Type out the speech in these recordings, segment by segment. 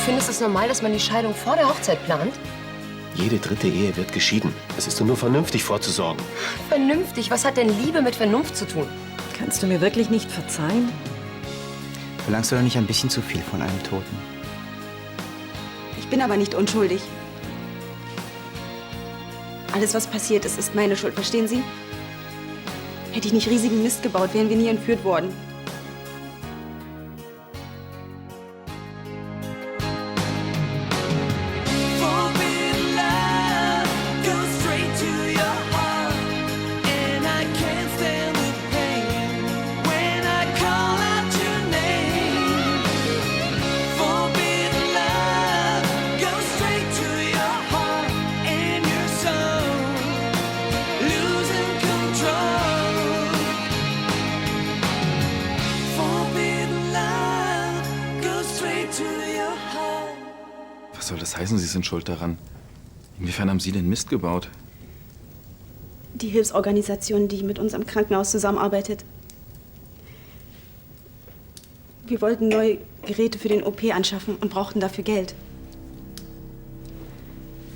findest es normal, dass man die Scheidung vor der Hochzeit plant? Jede dritte Ehe wird geschieden. Es ist nur vernünftig vorzusorgen. Vernünftig? Was hat denn Liebe mit Vernunft zu tun? Kannst du mir wirklich nicht verzeihen? Verlangst du doch nicht ein bisschen zu viel von einem Toten? Ich bin aber nicht unschuldig. Alles, was passiert ist, ist meine Schuld, verstehen Sie? Hätte ich nicht riesigen Mist gebaut, wären wir nie entführt worden. Was soll das heißen, Sie sind schuld daran? Inwiefern haben Sie denn Mist gebaut? Die Hilfsorganisation, die mit uns am Krankenhaus zusammenarbeitet. Wir wollten neue Geräte für den OP anschaffen und brauchten dafür Geld.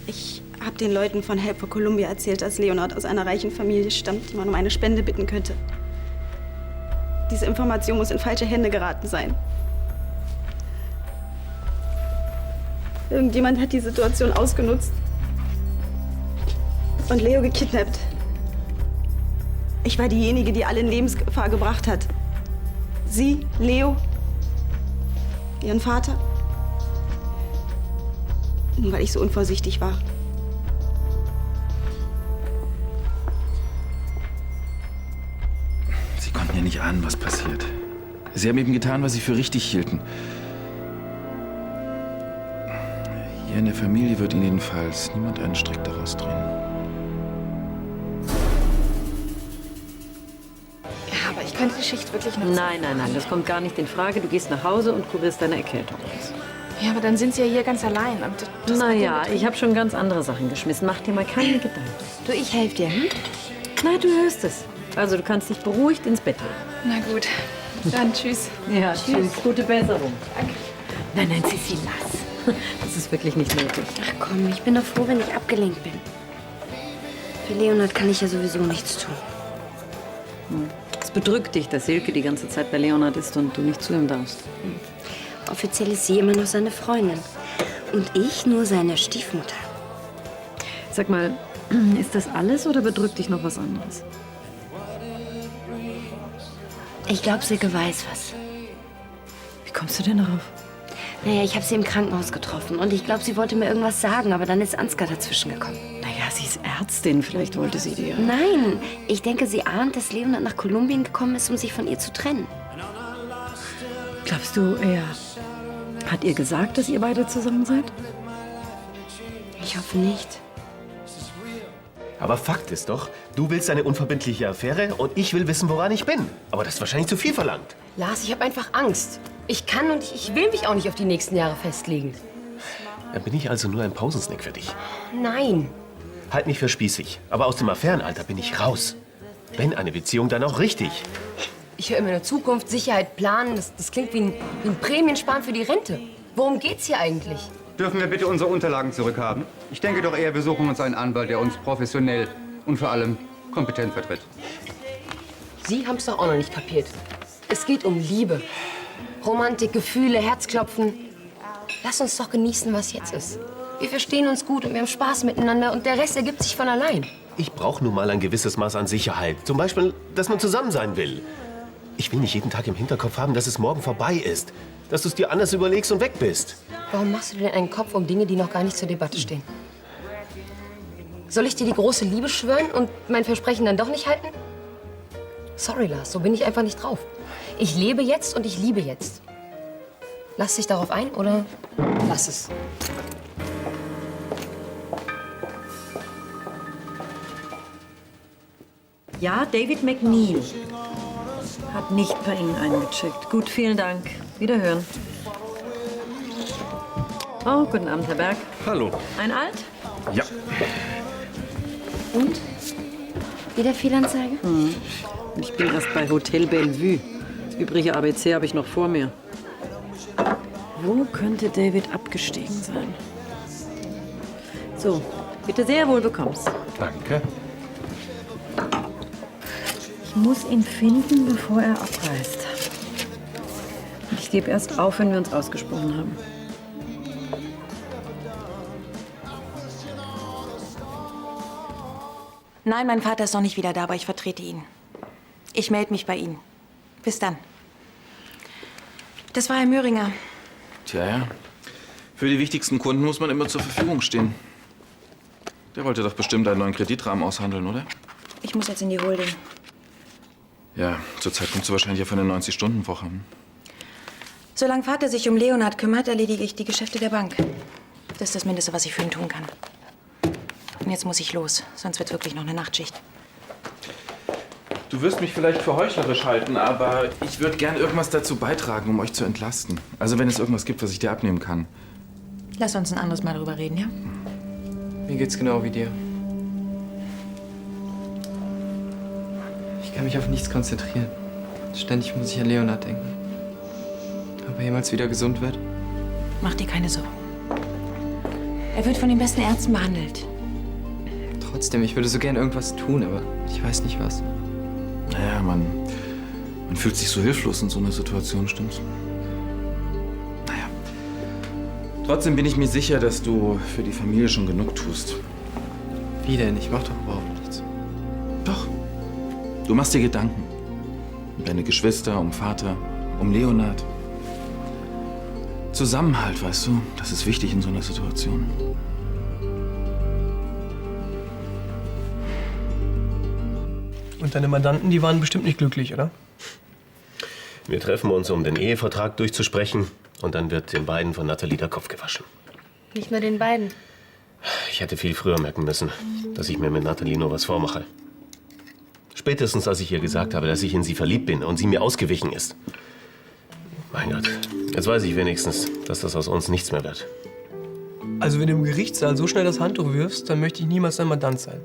Ich habe den Leuten von Help for Columbia erzählt, dass Leonard aus einer reichen Familie stammt, die man um eine Spende bitten könnte. Diese Information muss in falsche Hände geraten sein. Irgendjemand hat die Situation ausgenutzt und Leo gekidnappt. Ich war diejenige, die alle in Lebensgefahr gebracht hat. Sie, Leo, ihren Vater. Nur weil ich so unvorsichtig war. Sie konnten ja nicht ahnen, was passiert. Sie haben eben getan, was Sie für richtig hielten. Hier in der Familie wird Ihnen jedenfalls niemand einen Strick daraus drehen. Ja, aber ich könnte die Schicht wirklich noch... Nein, das kommt gar nicht in Frage. Du gehst nach Hause und kurierst deine Erkältung aus. Ja, aber dann sind Sie ja hier ganz allein. Und das Naja, ich habe schon ganz andere Sachen geschmissen. Mach dir mal keine Gedanken. Du, ich helfe dir, hm? Na, du hörst es. Also du kannst dich beruhigt ins Bett legen. Na gut, dann tschüss. Ja, tschüss. Gute Besserung. Danke. Nein, Sissi, lass. Das ist wirklich nicht nötig. Ach komm, ich bin doch froh, wenn ich abgelenkt bin. Für Leonard kann ich ja sowieso nichts tun. Es bedrückt dich, dass Silke die ganze Zeit bei Leonard ist und du nicht zu ihm darfst. Offiziell ist sie immer noch seine Freundin. Und ich nur seine Stiefmutter. Sag mal, ist das alles oder bedrückt dich noch was anderes? Ich glaube, Silke weiß was. Wie kommst du denn darauf? Naja, ich habe sie im Krankenhaus getroffen und ich glaube, sie wollte mir irgendwas sagen, aber dann ist Ansgar dazwischen gekommen. Naja, sie ist Ärztin, vielleicht wollte sie dir... Nein, ich denke, sie ahnt, dass Leonard nach Kolumbien gekommen ist, um sich von ihr zu trennen. Glaubst du, er hat ihr gesagt, dass ihr beide zusammen seid? Ich hoffe nicht. Aber Fakt ist doch, du willst eine unverbindliche Affäre und ich will wissen, woran ich bin. Aber das ist wahrscheinlich zu viel verlangt. Lars, ich habe einfach Angst. Ich kann und ich will mich auch nicht auf die nächsten Jahre festlegen. Dann bin ich also nur ein Pausensnack für dich. Nein. Halt mich für spießig, aber aus dem Affärenalter bin ich raus. Wenn eine Beziehung, dann auch richtig. Ich höre immer nur Zukunft, Sicherheit, Planen. Das klingt wie ein Prämiensparen für die Rente. Worum geht's hier eigentlich? Dürfen wir bitte unsere Unterlagen zurückhaben? Ich denke doch eher, wir suchen uns einen Anwalt, der uns professionell und vor allem kompetent vertritt. Sie haben's doch auch noch nicht kapiert. Es geht um Liebe. Romantik, Gefühle, Herzklopfen. Lass uns doch genießen, was jetzt ist. Wir verstehen uns gut und wir haben Spaß miteinander und der Rest ergibt sich von allein. Ich brauche nun mal ein gewisses Maß an Sicherheit. Zum Beispiel, dass man zusammen sein will. Ich will nicht jeden Tag im Hinterkopf haben, dass es morgen vorbei ist. Dass du es dir anders überlegst und weg bist. Warum machst du dir denn einen Kopf um Dinge, die noch gar nicht zur Debatte stehen? Soll ich dir die große Liebe schwören und mein Versprechen dann doch nicht halten? Sorry, Lars, so bin ich einfach nicht drauf. Ich lebe jetzt und ich liebe jetzt. Lass dich darauf ein oder lass es. Ja, David McNeil hat nicht bei Ihnen eingecheckt. Gut, vielen Dank. Wiederhören. Oh, guten Abend, Herr Berg. Hallo. Ein Alt? Ja. Und? Wieder Fehlanzeige? Und ich bin erst bei Hotel Bellevue. Das übrige ABC habe ich noch vor mir. Wo könnte David abgestiegen sein? So, bitte sehr, wohl bekommst. Danke. Ich muss ihn finden, bevor er abreist. Und ich gebe erst auf, wenn wir uns ausgesprochen haben. Nein, mein Vater ist noch nicht wieder da, aber ich vertrete ihn. Ich melde mich bei Ihnen. Bis dann. Das war Herr Möhringer. Tja, ja. Für die wichtigsten Kunden muss man immer zur Verfügung stehen. Der wollte doch bestimmt einen neuen Kreditrahmen aushandeln, oder? Ich muss jetzt in die Holding. Ja, zurzeit kommst du wahrscheinlich auf eine 90-Stunden-Woche. Solange Vater sich um Leonhard kümmert, erledige ich die Geschäfte der Bank. Das ist das Mindeste, was ich für ihn tun kann. Und jetzt muss ich los, sonst wird wirklich noch eine Nachtschicht. Du wirst mich vielleicht für heuchlerisch halten, aber ich würde gern irgendwas dazu beitragen, um euch zu entlasten. Also wenn es irgendwas gibt, was ich dir abnehmen kann. Lass uns ein anderes Mal darüber reden, ja? Mir geht's genau wie dir. Ich kann mich auf nichts konzentrieren. Ständig muss ich an Leonhard denken. Ob er jemals wieder gesund wird? Mach dir keine Sorgen. Er wird von den besten Ärzten behandelt. Trotzdem, ich würde so gern irgendwas tun, aber ich weiß nicht was. Naja, man fühlt sich so hilflos in so einer Situation, stimmt's? Naja. Trotzdem bin ich mir sicher, dass du für die Familie schon genug tust. Wie denn? Ich mach doch überhaupt nichts. Doch. Du machst dir Gedanken. Um deine Geschwister, um Vater, um Leonhard. Zusammenhalt, weißt du, das ist wichtig in so einer Situation. Und deine Mandanten, die waren bestimmt nicht glücklich, oder? Wir treffen uns, um den Ehevertrag durchzusprechen. Und dann wird den beiden von Natalie der Kopf gewaschen. Nicht nur den beiden. Ich hätte viel früher merken müssen, dass ich mir mit Natalie nur was vormache. Spätestens, als ich ihr gesagt habe, dass ich in sie verliebt bin und sie mir ausgewichen ist. Mein Gott, jetzt weiß ich wenigstens, dass das aus uns nichts mehr wird. Also wenn du im Gerichtssaal so schnell das Handtuch wirfst, dann möchte ich niemals dein Mandant sein.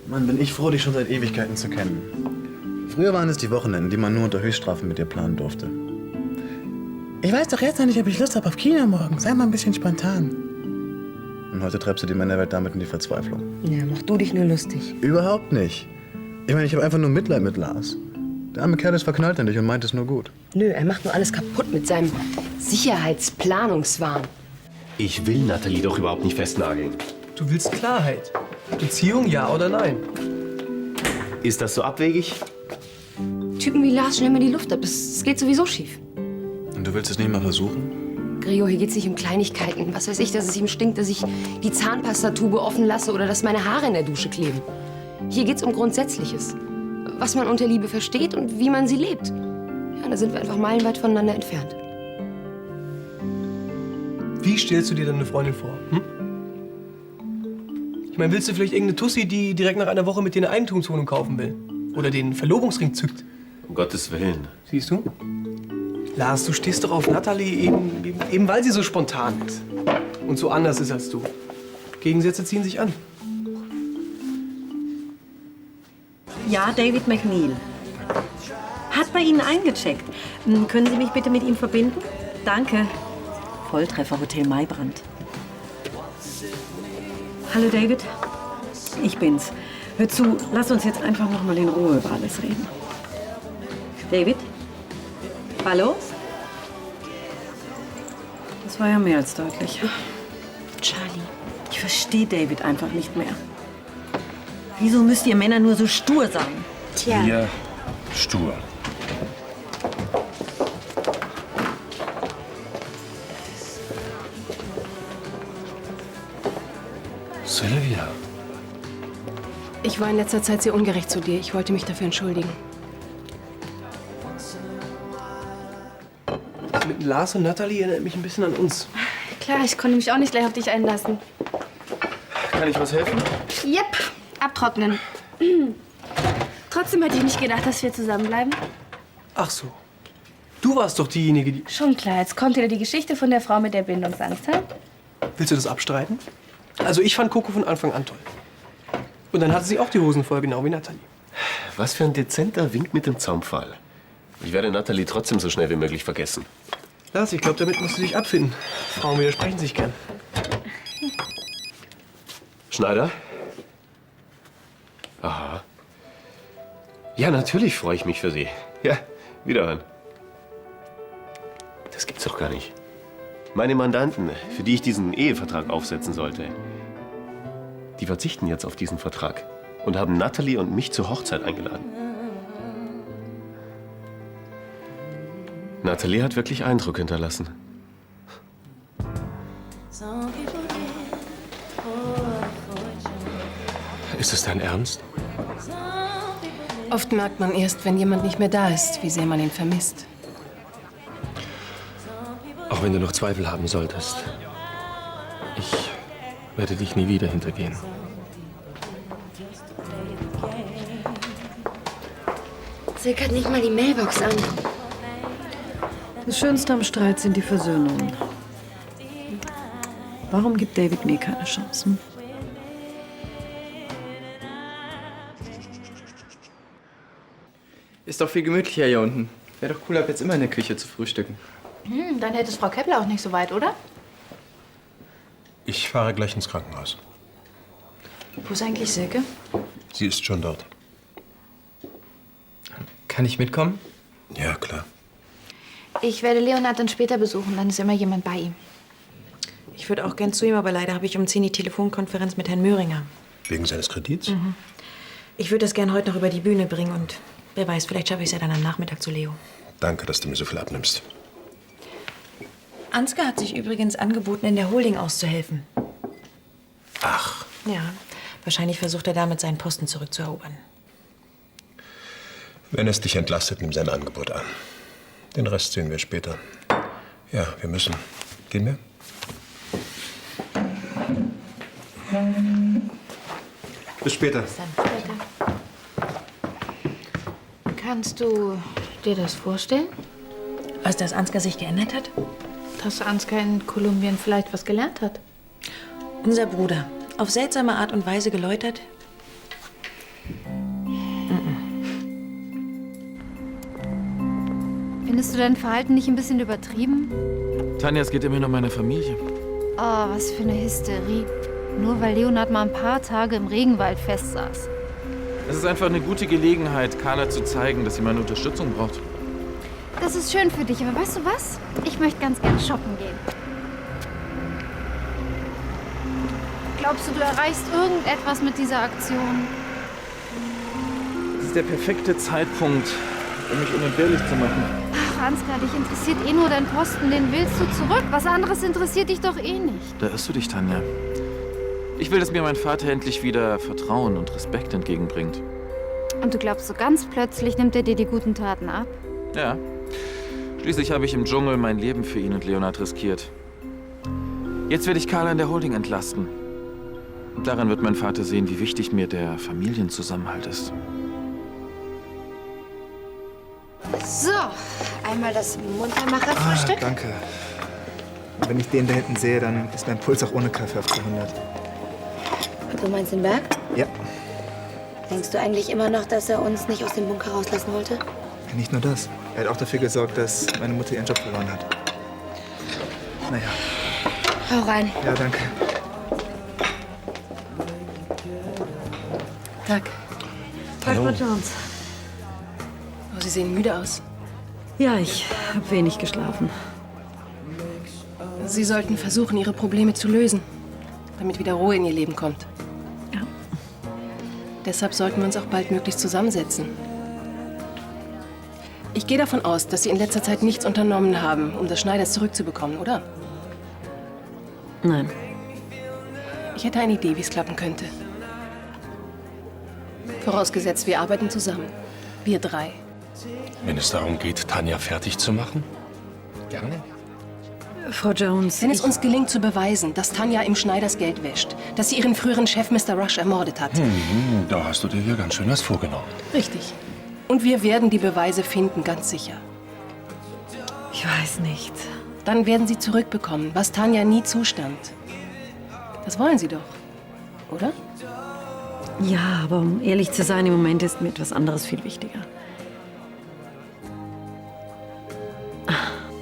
Mann, bin ich froh, dich schon seit Ewigkeiten zu kennen. Früher waren es die Wochenenden, die man nur unter Höchststrafen mit dir planen durfte. Ich weiß doch jetzt noch nicht, ob ich Lust habe auf Kino morgen. Sei mal ein bisschen spontan. Und heute treibst du die Männerwelt damit in die Verzweiflung. Ja, mach du dich nur lustig. Überhaupt nicht. Ich meine, ich habe einfach nur Mitleid mit Lars. Der arme Kerl ist verknallt in dich und meint es nur gut. Nö, er macht nur alles kaputt mit seinem Sicherheitsplanungswahn. Ich will Natalie doch überhaupt nicht festnageln. Du willst Klarheit. Beziehung, ja oder nein? Ist das so abwegig? Typen wie Lars schnell mal die Luft ab. Das geht sowieso schief. Und du willst es nicht mal versuchen? Gregor, hier geht's nicht um Kleinigkeiten. Was weiß ich, dass es ihm stinkt, dass ich die Zahnpastatube offen lasse oder dass meine Haare in der Dusche kleben. Hier geht's um Grundsätzliches. Was man unter Liebe versteht und wie man sie lebt. Ja, da sind wir einfach meilenweit voneinander entfernt. Wie stellst du dir deine Freundin vor? Hm? Ich meine, willst du vielleicht irgendeine Tussi, die direkt nach einer Woche mit dir eine Eigentumswohnung kaufen will? Oder den Verlobungsring zückt? Um Gottes Willen. Siehst du? Lars, du stehst doch auf Natalie eben weil sie so spontan ist. Und so anders ist als du. Gegensätze ziehen sich an. Ja, David McNeil. Hat bei Ihnen eingecheckt. Können Sie mich bitte mit ihm verbinden? Danke. Volltreffer Hotel Maibrand. Hallo David, ich bin's. Hör zu, lass uns jetzt einfach noch mal in Ruhe über alles reden. David? Hallo? Das war ja mehr als deutlich. Charlie, ich verstehe David einfach nicht mehr. Wieso müsst ihr Männer nur so stur sein? Tja. Wir stur. Sylvia. Ich war in letzter Zeit sehr ungerecht zu dir. Ich wollte mich dafür entschuldigen. Das mit Lars und Natalie erinnert mich ein bisschen an uns. Klar, ich konnte mich auch nicht gleich auf dich einlassen. Kann ich was helfen? Yep, abtrocknen. Trotzdem hätte ich nicht gedacht, dass wir zusammenbleiben. Ach so. Du warst doch diejenige, die... Schon klar, jetzt kommt wieder die Geschichte von der Frau mit der Bindungsangst, hä? Willst du das abstreiten? Also ich fand Coco von Anfang an toll. Und dann hatte sie auch die Hosen voll, genau wie Natalie. Was für ein dezenter Wink mit dem Zaunpfahl. Ich werde Natalie trotzdem so schnell wie möglich vergessen. Lars, ich glaube, damit musst du dich abfinden. Frauen widersprechen sich gern. Schneider? Aha. Ja, natürlich freue ich mich für Sie. Ja, wiederhören. Das gibt's doch gar nicht. Meine Mandanten, für die ich diesen Ehevertrag aufsetzen sollte, die verzichten jetzt auf diesen Vertrag und haben Natalie und mich zur Hochzeit eingeladen. Natalie hat wirklich Eindruck hinterlassen. Ist es dein Ernst? Oft merkt man erst, wenn jemand nicht mehr da ist, wie sehr man ihn vermisst. Auch wenn du noch Zweifel haben solltest. Ich werde dich nie wieder hintergehen. Zirkert nicht mal die Mailbox an. Das Schönste am Streit sind die Versöhnungen. Warum gibt David mir keine Chancen? Ist doch viel gemütlicher hier unten. Wäre doch cool, ab jetzt immer in der Küche zu frühstücken. Dann hätte es Frau Kepler auch nicht so weit, oder? Ich fahre gleich ins Krankenhaus. Wo ist eigentlich Silke? Sie ist schon dort. Kann ich mitkommen? Ja, klar. Ich werde Leonhard dann später besuchen, dann ist immer jemand bei ihm. Ich würde auch gern zu ihm, aber leider habe ich um 10 die Telefonkonferenz mit Herrn Möhringer. Wegen seines Kredits? Ich würde das gern heute noch über die Bühne bringen und wer weiß, vielleicht schaffe ich es ja dann am Nachmittag zu Leo. Danke, dass du mir so viel abnimmst. Ansgar hat sich übrigens angeboten, in der Holding auszuhelfen. Ach. Ja, wahrscheinlich versucht er damit, seinen Posten zurückzuerobern. Wenn es dich entlastet, nimm sein Angebot an. Den Rest sehen wir später. Ja, wir müssen. Gehen wir? Bis später. Bis dann später. Kannst du dir das vorstellen? Was, dass Ansgar sich geändert hat? Dass Ansgar in Kolumbien vielleicht was gelernt hat? Unser Bruder. Auf seltsame Art und Weise geläutert. Findest du dein Verhalten nicht ein bisschen übertrieben? Tanja, es geht immerhin um meine Familie. Oh, was für eine Hysterie. Nur weil Leonhard mal ein paar Tage im Regenwald festsaß. Es ist einfach eine gute Gelegenheit, Carla zu zeigen, dass sie meine Unterstützung braucht. Das ist schön für dich, aber weißt du was? Ich möchte ganz gern shoppen gehen. Glaubst du, du erreichst irgendetwas mit dieser Aktion? Das ist der perfekte Zeitpunkt, um mich unentbehrlich zu machen. Ach, Ansgar, dich interessiert eh nur dein Posten. Den willst du zurück. Was anderes interessiert dich doch eh nicht. Da irrst du dich, Tanja. Ich will, dass mir mein Vater endlich wieder Vertrauen und Respekt entgegenbringt. Und du glaubst, so ganz plötzlich nimmt er dir die guten Taten ab? Ja. Schließlich habe ich im Dschungel mein Leben für ihn und Leonhard riskiert. Jetzt werde ich Carla in der Holding entlasten. Und daran wird mein Vater sehen, wie wichtig mir der Familienzusammenhalt ist. So, einmal das Muntermacher-Frühstück. Danke. Und wenn ich den da hinten sehe, dann ist mein Puls auch ohne Kaffee auf 200. Du meinst den Berg? Ja. Denkst du eigentlich immer noch, dass er uns nicht aus dem Bunker rauslassen wollte? Nicht nur das. Er hat auch dafür gesorgt, dass meine Mutter ihren Job verloren hat. Naja. Hau rein. Ja, danke. Tag. Tag, Frau Jones. Oh, Sie sehen müde aus. Ja, ich habe wenig geschlafen. Sie sollten versuchen, Ihre Probleme zu lösen, damit wieder Ruhe in Ihr Leben kommt. Ja. Deshalb sollten wir uns auch baldmöglichst zusammensetzen. Ich gehe davon aus, dass Sie in letzter Zeit nichts unternommen haben, um das Schneiders zurückzubekommen, oder? Nein. Ich hätte eine Idee, wie es klappen könnte. Vorausgesetzt, wir arbeiten zusammen. Wir drei. Wenn es darum geht, Tanja fertig zu machen? Gerne. Frau Jones, wenn es uns gelingt zu beweisen, dass Tanja im Schneiders Geld wäscht, dass sie ihren früheren Chef Mr. Rush ermordet hat. Da hast du dir hier ganz schön was vorgenommen. Richtig. Und wir werden die Beweise finden, ganz sicher. Ich weiß nicht. Dann werden Sie zurückbekommen, was Tanja nie zustand. Das wollen Sie doch, oder? Ja, aber um ehrlich zu sein, im Moment ist mir etwas anderes viel wichtiger.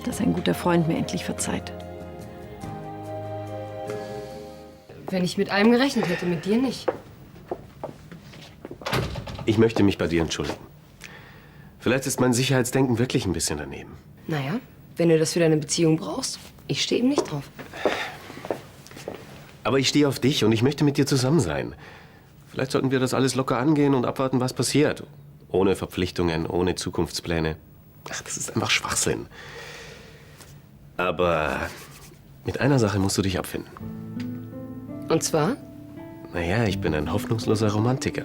Dass ein guter Freund mir endlich verzeiht. Wenn ich mit allem gerechnet hätte, mit dir nicht. Ich möchte mich bei dir entschuldigen. Vielleicht ist mein Sicherheitsdenken wirklich ein bisschen daneben. Naja, wenn du das für deine Beziehung brauchst, ich stehe eben nicht drauf. Aber ich stehe auf dich und ich möchte mit dir zusammen sein. Vielleicht sollten wir das alles locker angehen und abwarten, was passiert. Ohne Verpflichtungen, ohne Zukunftspläne. Ach, das ist einfach Schwachsinn. Aber mit einer Sache musst du dich abfinden. Und zwar? Naja, ich bin ein hoffnungsloser Romantiker.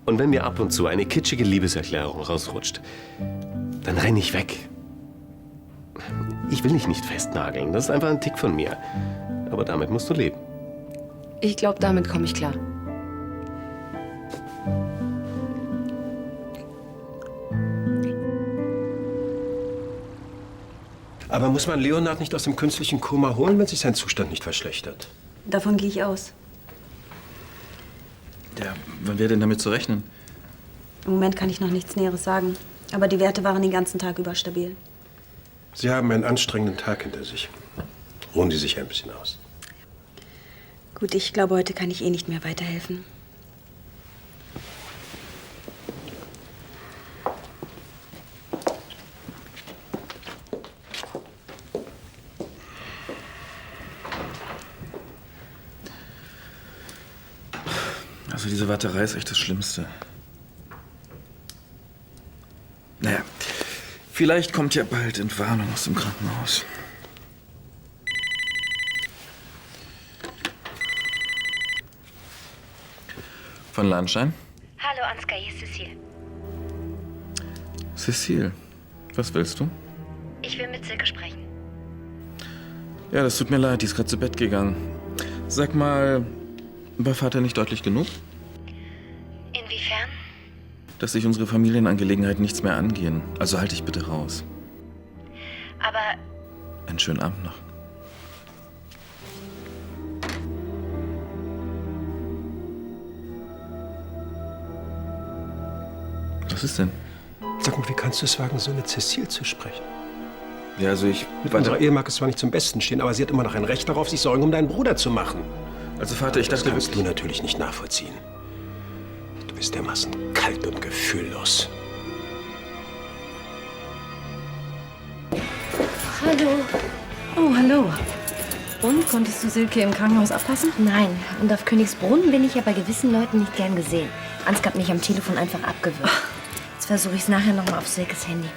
Und wenn mir ab und zu eine kitschige Liebeserklärung rausrutscht, dann renne ich weg. Ich will dich nicht festnageln, das ist einfach ein Tick von mir. Aber damit musst du leben. Ich glaube, damit komme ich klar. Aber muss man Leonard nicht aus dem künstlichen Koma holen, wenn sich sein Zustand nicht verschlechtert? Davon gehe ich aus. Ja, wann wäre denn damit zu rechnen? Im Moment kann ich noch nichts Näheres sagen. Aber die Werte waren den ganzen Tag über stabil. Sie haben einen anstrengenden Tag hinter sich. Ruhen Sie sich ein bisschen aus. Gut, ich glaube, heute kann ich eh nicht mehr weiterhelfen. Also diese Warterei ist echt das Schlimmste. Naja, vielleicht kommt ja bald Entwarnung aus dem Krankenhaus. Von Landschein? Hallo Ansgar, hier ist Cecile. Cecile, was willst du? Ich will mit Silke sprechen. Ja, das tut mir leid, die ist gerade zu Bett gegangen. Sag mal, war Vater nicht deutlich genug? Inwiefern? Dass sich unsere Familienangelegenheiten nichts mehr angehen. Also halt dich bitte raus. Aber Einen schönen Abend noch. Was ist denn? Sag mal, wie kannst du es wagen, so mit Cecile zu sprechen? Ja, also ich... Mit unserer Ehe mag es zwar nicht zum Besten stehen, aber sie hat immer noch ein Recht darauf, sich Sorgen um deinen Bruder zu machen. Also Vater, ich dachte... Das kannst du natürlich nicht nachvollziehen. Du bist dermaßen kalt und gefühllos. Hallo. Oh, hallo. Und, konntest du Silke im Krankenhaus abpassen? Nein. Und auf Königsbrunn bin ich ja bei gewissen Leuten nicht gern gesehen. Ansgar hat mich am Telefon einfach abgewürgt. Jetzt versuche ich es nachher noch mal auf Silkes Handy.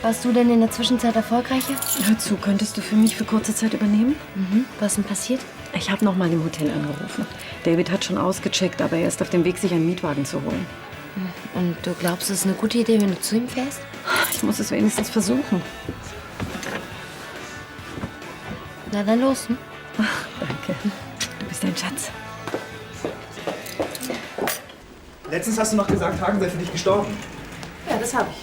Warst du denn in der Zwischenzeit erfolgreicher? Hör zu, könntest du für mich für kurze Zeit übernehmen? Was ist denn passiert? Ich habe noch mal im Hotel angerufen. David hat schon ausgecheckt, aber er ist auf dem Weg, sich einen Mietwagen zu holen. Und du glaubst, es ist eine gute Idee, wenn du zu ihm fährst? Ich muss es wenigstens versuchen. Na dann los, ne? Ach, danke. Du bist ein Schatz. Letztens hast du noch gesagt, Hagen sei für dich gestorben. Ja, das habe ich.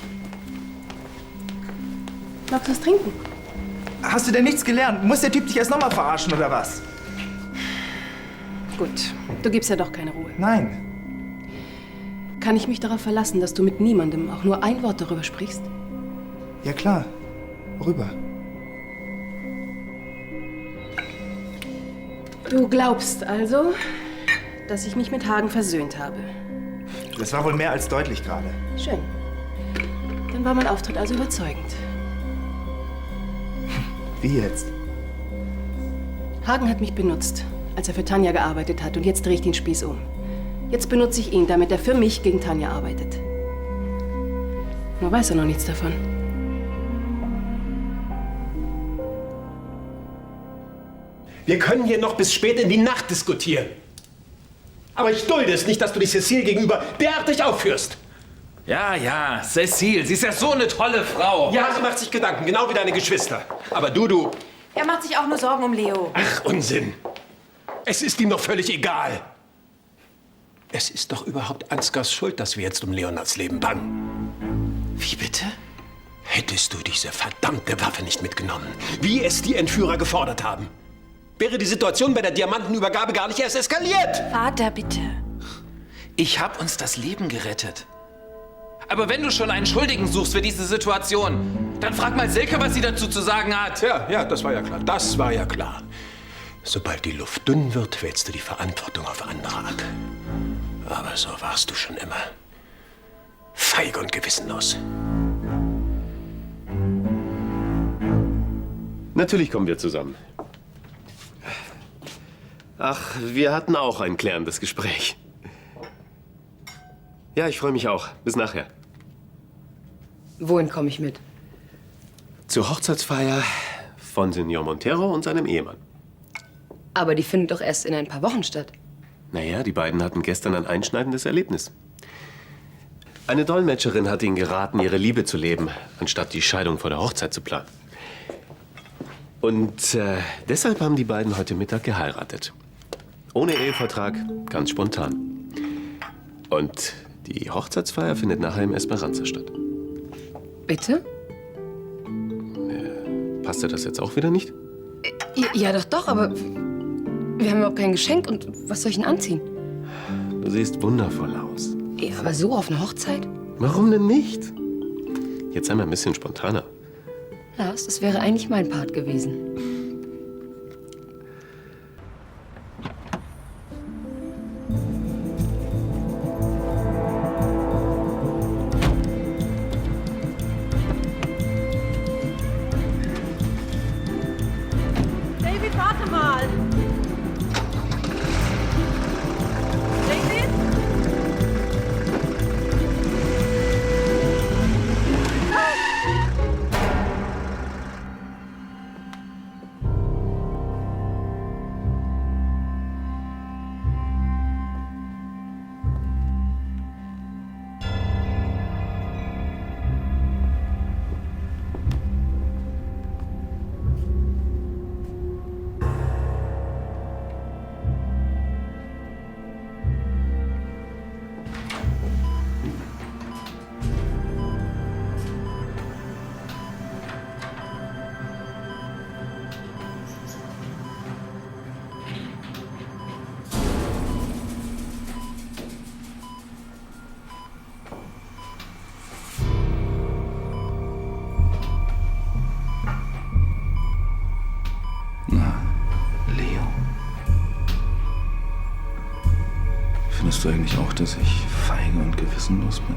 Magst du was trinken? Hast du denn nichts gelernt? Muss der Typ dich erst noch mal verarschen, oder was? Gut, du gibst ja doch keine Ruhe. Nein. Kann ich mich darauf verlassen, dass du mit niemandem auch nur ein Wort darüber sprichst? Ja klar. Worüber? Du glaubst also, dass ich mich mit Hagen versöhnt habe. Das war wohl mehr als deutlich gerade. Schön. Dann war mein Auftritt also überzeugend. Wie jetzt? Hagen hat mich benutzt, als er für Tanja gearbeitet hat. Und jetzt drehe ich den Spieß um. Jetzt benutze ich ihn, damit er für mich gegen Tanja arbeitet. Nur weiß er noch nichts davon. Wir können hier noch bis spät in die Nacht diskutieren. Aber ich dulde es nicht, dass du dich Cecile gegenüber derartig aufführst. Ja, ja, Cecile, sie ist ja so eine tolle Frau. Ja, sie macht sich Gedanken, genau wie deine Geschwister. Aber du... Er macht sich auch nur Sorgen um Leo. Ach, Unsinn. Es ist ihm doch völlig egal. Es ist doch überhaupt Ansgars Schuld, dass wir jetzt um Leonards Leben bangen. Wie bitte? Hättest du diese verdammte Waffe nicht mitgenommen, wie es die Entführer gefordert haben, wäre die Situation bei der Diamantenübergabe gar nicht erst eskaliert. Vater, bitte. Ich habe uns das Leben gerettet. Aber wenn du schon einen Schuldigen suchst für diese Situation, dann frag mal Silke, was sie dazu zu sagen hat. Ja, das war ja klar. Das war ja klar. Sobald die Luft dünn wird, wälzt du die Verantwortung auf andere ab. Aber so warst du schon immer. Feig und gewissenlos. Natürlich kommen wir zusammen. Ach, wir hatten auch ein klärendes Gespräch. Ja, ich freue mich auch. Bis nachher. Wohin komme ich mit? Zur Hochzeitsfeier von Senor Montero und seinem Ehemann. Aber die findet doch erst in ein paar Wochen statt. Naja, die beiden hatten gestern ein einschneidendes Erlebnis. Eine Dolmetscherin hat ihnen geraten, ihre Liebe zu leben, anstatt die Scheidung vor der Hochzeit zu planen. Und deshalb haben die beiden heute Mittag geheiratet. Ohne Ehevertrag, ganz spontan. Und die Hochzeitsfeier findet nachher im Esperanza statt. Bitte? Passt dir das jetzt auch wieder nicht? Ja, doch, aber wir haben überhaupt kein Geschenk. Und was soll ich denn anziehen? Du siehst wundervoll aus. Ja, aber so auf eine Hochzeit? Warum denn nicht? Jetzt sei mal ein bisschen spontaner. Lars, das wäre eigentlich mein Part gewesen. David, warte mal! David? Findest du eigentlich auch, dass ich feige und gewissenlos bin?